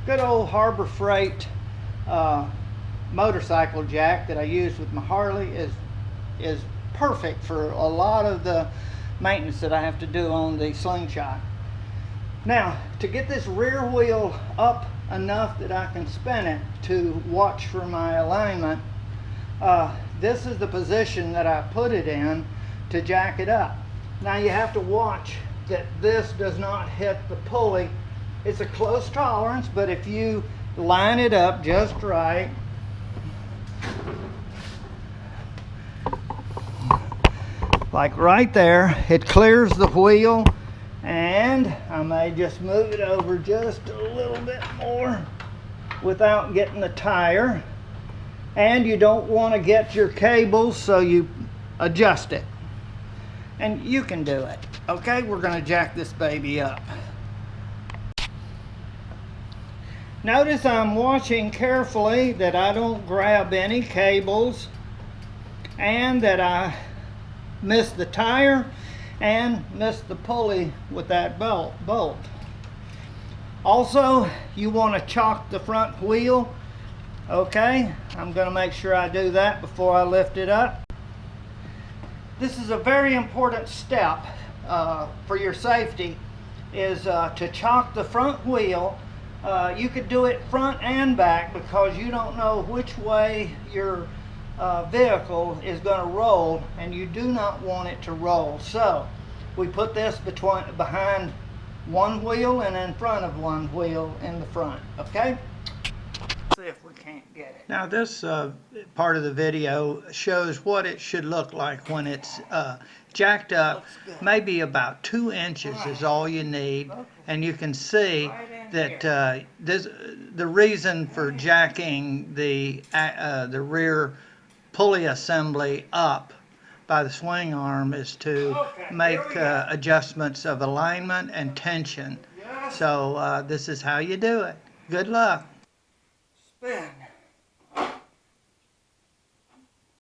good old Harbor Freight motorcycle jack that I use with my Harley is perfect for a lot of the maintenance that I have to do on the Slingshot. Now, to get this rear wheel up enough that I can spin it to watch for my alignment, this is the position that I put it in to jack it up. Now you have to watch that this does not hit the pulley. It's a close tolerance, but if you line it up just right, like right there, it clears the wheel. And I may just move it over just a little bit more without getting the tire. And you don't want to get your cables, so you adjust it. And you can do it. Okay, we're going to jack this baby up. Notice I'm watching carefully that I don't grab any cables and that I miss the tire and miss the pulley with that bolt. Also, you want to chock the front wheel. Okay, I'm going to make sure I do that before I lift it up. This is a very important step for your safety, is to chock the front wheel. You could do it front and back because you don't know which way your vehicle is going to roll, and you do not want it to roll. So we put this behind one wheel and in front of one wheel in the front. Okay, see if we can't get it. Now this part of the video shows what it should look like when it's jacked up. Maybe about 2 inches is all you need. Okay. And you can see that the reason for jacking the rear pulley assembly up by the swing arm is to make adjustments of alignment and tension. So this is how you do it. Good luck. Spin.